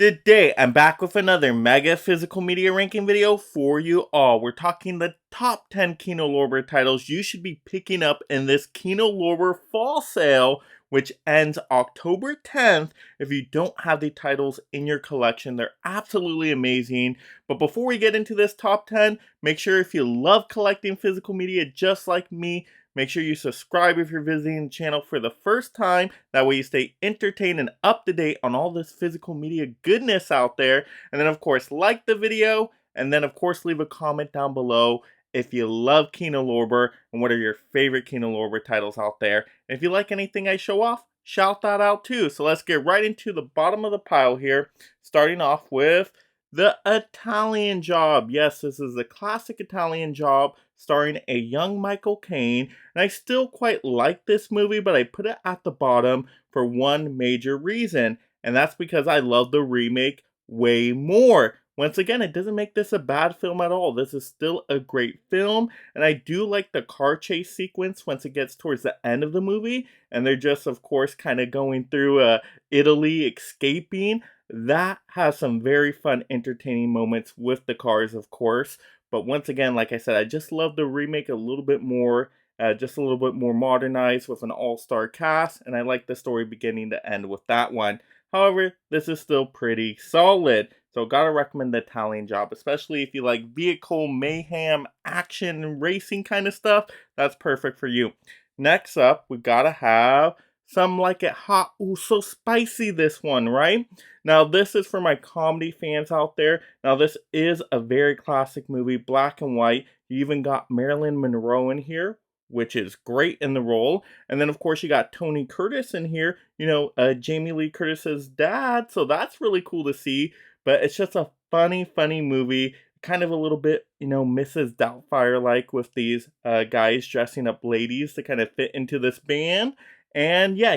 Today, I'm back with another mega physical media ranking video for you all. We're talking the top 10 Kino Lorber titles you should be picking up in this Kino Lorber Fall Sale, which ends October 10th. If you don't have the titles in your collection, they're absolutely amazing. But before we get into this top 10, make sure if you love collecting physical media just like me, make sure you subscribe if you're visiting the channel for the first time. That way you stay entertained and up to date on all this physical media goodness out there. And then of course, like the video, and then of course leave a comment down below if you love Kino Lorber and what are your favorite Kino Lorber titles out there. And if you like anything I show off, shout that out too. So let's get right into the bottom of the pile here, starting off with The Italian Job. Yes, this is a classic Italian Job starring a young Michael Caine. And I still quite like this movie, but I put it at the bottom for one major reason. And that's because I love the remake way more. Once again, it doesn't make this a bad film at all. This is still a great film. And I do like the car chase sequence once it gets towards the end of the movie. And they're just, of course, kind of going through Italy, escaping. That has some very fun, entertaining moments with the cars, of course. But once again, like I said, I just love the remake a little bit more, just a little bit more modernized with an all-star cast, and I like the story beginning to end with that one. However, this is still pretty solid, so gotta recommend The Italian Job, especially if you like vehicle mayhem, action, and racing kind of stuff. That's perfect for you. Next up, we gotta have Some Like It Hot. Ooh, so spicy this one, right? Now, this is for my comedy fans out there. Now, this is a very classic movie, black and white. You even got Marilyn Monroe in here, which is great in the role. And then, of course, you got Tony Curtis in here, Jamie Lee Curtis's dad. So that's really cool to see. But it's just a funny, funny movie. Kind of a little bit, Mrs. Doubtfire-like with these guys dressing up ladies to kind of fit into this band. And yeah,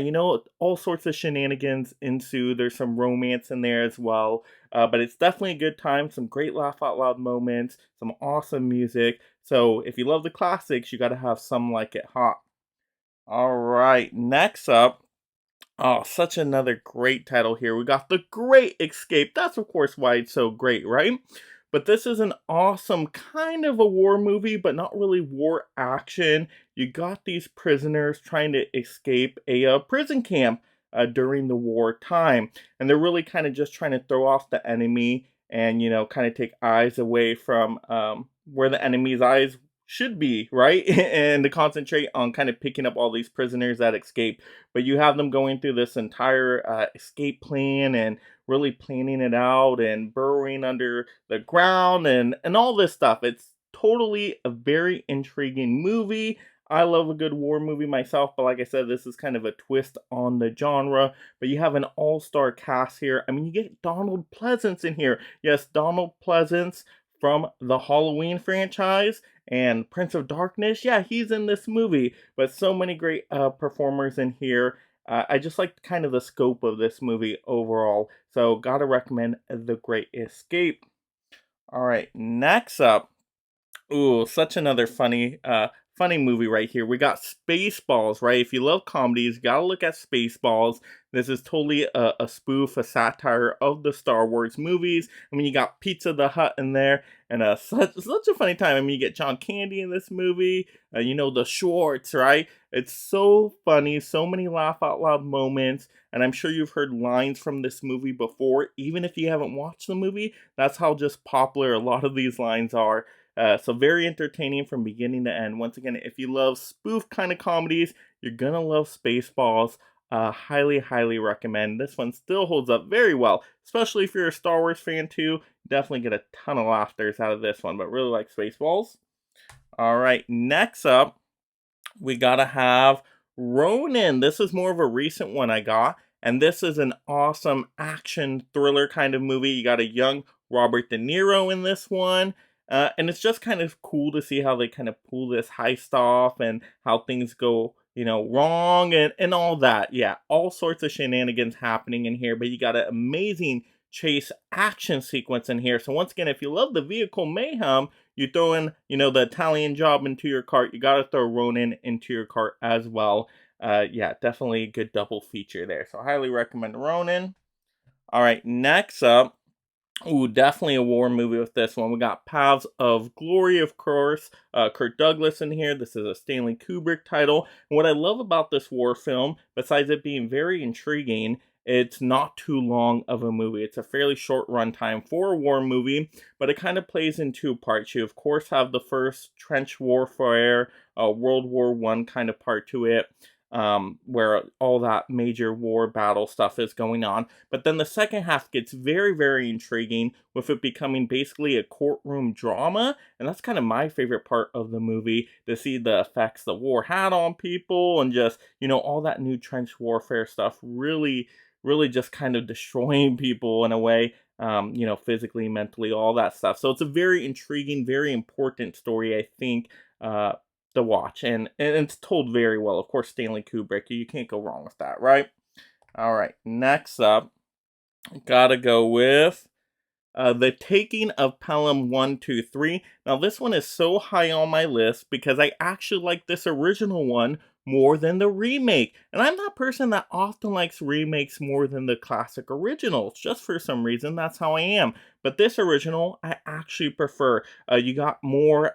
all sorts of shenanigans ensue. There's some romance in there as well. But it's definitely a good time. Some great laugh out loud moments. Some awesome music. So if you love the classics, you got to have Some Like It Hot. All right, next up. Oh, such another great title here. We got The Great Escape. That's, of course, why it's so great, right? But this is an awesome kind of a war movie, but not really war action. You got these prisoners trying to escape a prison camp during the war time. And they're really kind of just trying to throw off the enemy and, kind of take eyes away from where the enemy's eyes should be, right? And to concentrate on kind of picking up all these prisoners that escape. But you have them going through this entire escape plan and really planning it out and burrowing under the ground and all this stuff. It's totally a very intriguing movie. I love a good war movie myself, but like I said, this is kind of a twist on the genre. But you have an all-star cast here. I mean, you get Donald Pleasance in here. Yes, Donald Pleasance from the Halloween franchise and Prince of Darkness. Yeah, he's in this movie, but so many great performers in here. I just like kind of the scope of this movie overall, so gotta recommend The Great Escape. All right, next up, ooh, such another funny movie right here. We got Spaceballs, right? If you love comedies, you gotta look at Spaceballs. This is totally a spoof, a satire of the Star Wars movies. I mean, you got Pizza the Hut in there, and such a funny time. I mean, you get John Candy in this movie. The Schwartz, right? It's so funny, so many laugh out loud moments, and I'm sure you've heard lines from this movie before, even if you haven't watched the movie. That's how just popular a lot of these lines are. So very entertaining from beginning to end. Once again, if you love spoof kind of comedies, you're gonna love Spaceballs. Highly, highly recommend. This one still holds up very well, especially if you're a Star Wars fan too. Definitely get a ton of laughters out of this one, but really like Spaceballs. All right, next up, we gotta have Ronin. This is more of a recent one I got, and this is an awesome action thriller kind of movie. You got a young Robert De Niro in this one. And it's just kind of cool to see how they kind of pull this heist off and how things go, wrong and all that. Yeah, all sorts of shenanigans happening in here, but you got an amazing chase action sequence in here. So once again, if you love the vehicle mayhem, you throw in, the Italian Job into your cart. You got to throw Ronin into your cart as well. Yeah, definitely a good double feature there. So I highly recommend Ronin. All right, next up, ooh, definitely a war movie with this one. We got Paths of Glory, of course. Kirk Douglas in here. This is a Stanley Kubrick title. And what I love about this war film, besides it being very intriguing, it's not too long of a movie. It's a fairly short runtime for a war movie, but it kind of plays in two parts. You, of course, have the first trench warfare, World War One kind of part to it. Where all that major war battle stuff is going on. But then the second half gets very, very intriguing with it becoming basically a courtroom drama. And that's kind of my favorite part of the movie, to see the effects the war had on people and just, all that new trench warfare stuff really, really just kind of destroying people in a way, physically, mentally, all that stuff. So it's a very intriguing, very important story, I think. To watch, and it's told very well. Of course, Stanley Kubrick, you can't go wrong with that, right? All right, next up, gotta go with The Taking of Pelham 123. Now, this one is so high on my list because I actually like this original one more than the remake. And I'm that person that often likes remakes more than the classic originals. Just for some reason, that's how I am. But this original, I actually prefer. You got more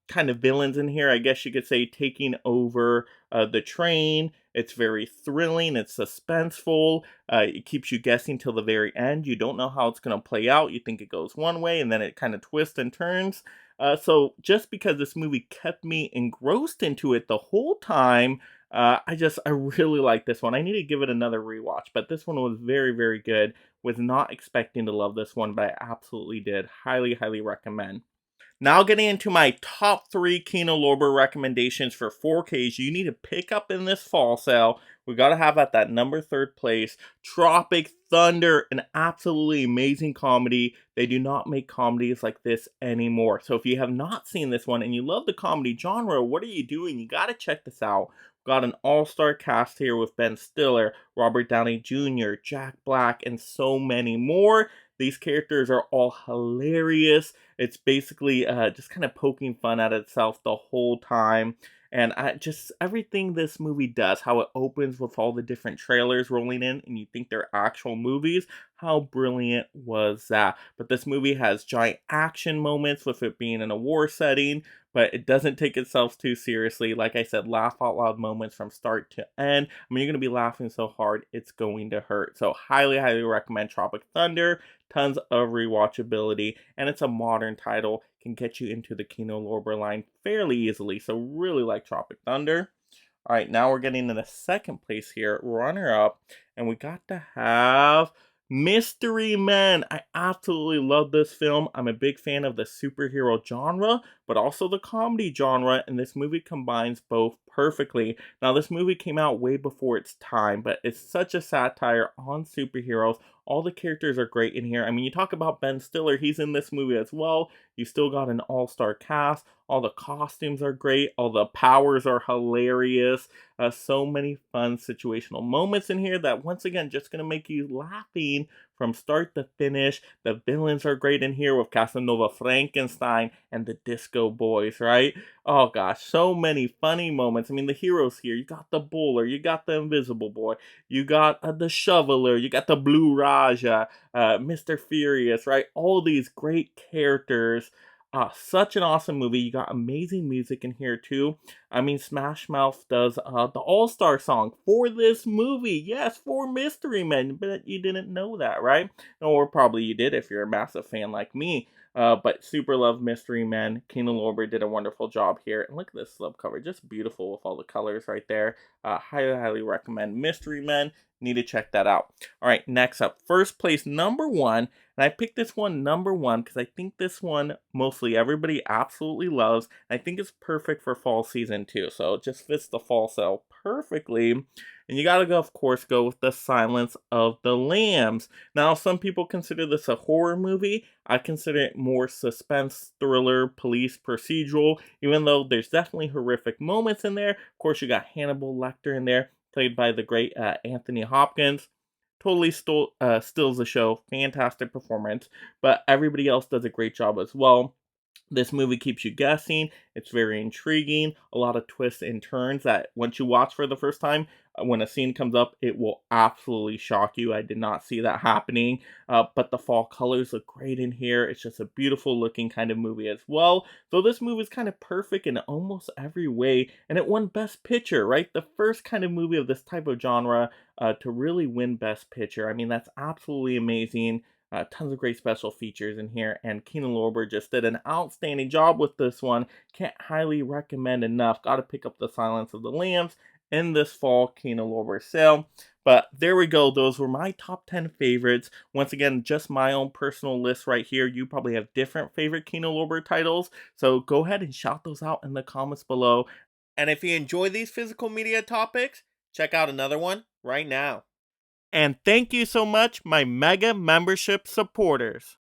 kind of villains in here, I guess you could say, taking over the train. It's very thrilling, it's suspenseful. It keeps you guessing till the very end. You don't know how it's going to play out. You think it goes one way, and then it kind of twists and turns. So just because this movie kept me engrossed into it the whole time, I really like this one. I need to give it another rewatch, but this one was very, very good. Was not expecting to love this one, but I absolutely did. Highly, highly recommend. Now getting into my top 3 Kino Lorber recommendations for 4Ks you need to pick up in this fall sale. We gotta have at that number 3rd place, Tropic Thunder, an absolutely amazing comedy. They do not make comedies like this anymore. So if you have not seen this one and you love the comedy genre, what are you doing? You gotta check this out. Got an all-star cast here with Ben Stiller, Robert Downey Jr., Jack Black, and so many more. These characters are all hilarious. It's basically just kind of poking fun at itself the whole time. And just everything this movie does, how it opens with all the different trailers rolling in and you think they're actual movies, how brilliant was that? But this movie has giant action moments with it being in a war setting, but it doesn't take itself too seriously. Like I said, laugh out loud moments from start to end. I mean, you're going to be laughing so hard, it's going to hurt. So highly, highly recommend Tropic Thunder. Tons of rewatchability, and it's a modern title, can get you into the Kino Lorber line fairly easily, so really like Tropic Thunder. All right, now we're getting to the second place here, runner up, and we got to have Mystery Men. I absolutely love this film. I'm a big fan of the superhero genre, but also the comedy genre, and this movie combines both perfectly. Now, this movie came out way before its time, but it's such a satire on superheroes. All the characters are great in here. I mean, you talk about Ben Stiller, he's in this movie as well. You still got an all-star cast. All the costumes are great. All the powers are hilarious. So many fun situational moments in here that, once again, just going to make you laughing from start to finish. The villains are great in here with Casanova Frankenstein and the Disco Boys, right? Oh gosh, so many funny moments. I mean, the heroes here, you got the Bowler, you got the Invisible Boy, you got the Shoveler, you got the Blue Raja, Mr. Furious, right? All these great characters. Such an awesome movie. You got amazing music in here too. I mean, Smash Mouth does the All-Star song for this movie. Yes, for Mystery Men. But you didn't know that, right? Or probably you did if you're a massive fan like me. But super love Mystery Men. Kino Lorber did a wonderful job here. And look at this slipcover. Just beautiful with all the colors right there. Highly, highly recommend Mystery Men. Need to check that out. All right, next up. First place, number 1. And I picked this one number 1 because I think this one mostly everybody absolutely loves. I think it's perfect for fall season too. So it just fits the fall sale perfectly. And you gotta go, of course, go with The Silence of the Lambs. Now, some people consider this a horror movie. I consider it more suspense, thriller, police, procedural, even though there's definitely horrific moments in there. Of course, you got Hannibal Lecter in there, played by the great Anthony Hopkins. Totally stills the show. Fantastic performance. But everybody else does a great job as well. This movie keeps you guessing. It's very intriguing. A lot of twists and turns that once you watch for the first time, when a scene comes up, it will absolutely shock you. I did not see that happening, but the fall colors look great in here. It's just a beautiful looking kind of movie as well. So this movie is kind of perfect in almost every way, and it won Best Picture, right? The first kind of movie of this type of genre to really win Best Picture. I mean, that's absolutely amazing. Tons of great special features in here, and Kino Lorber just did an outstanding job with this one. Can't highly recommend enough. Got to pick up The Silence of the Lambs in this fall Kino Lorber sale. But there we go. Those were my top 10 favorites. Once again, just my own personal list right here. You probably have different favorite Kino Lorber titles, so go ahead and shout those out in the comments below. And if you enjoy these physical media topics, check out another one right now. And thank you so much, my mega membership supporters.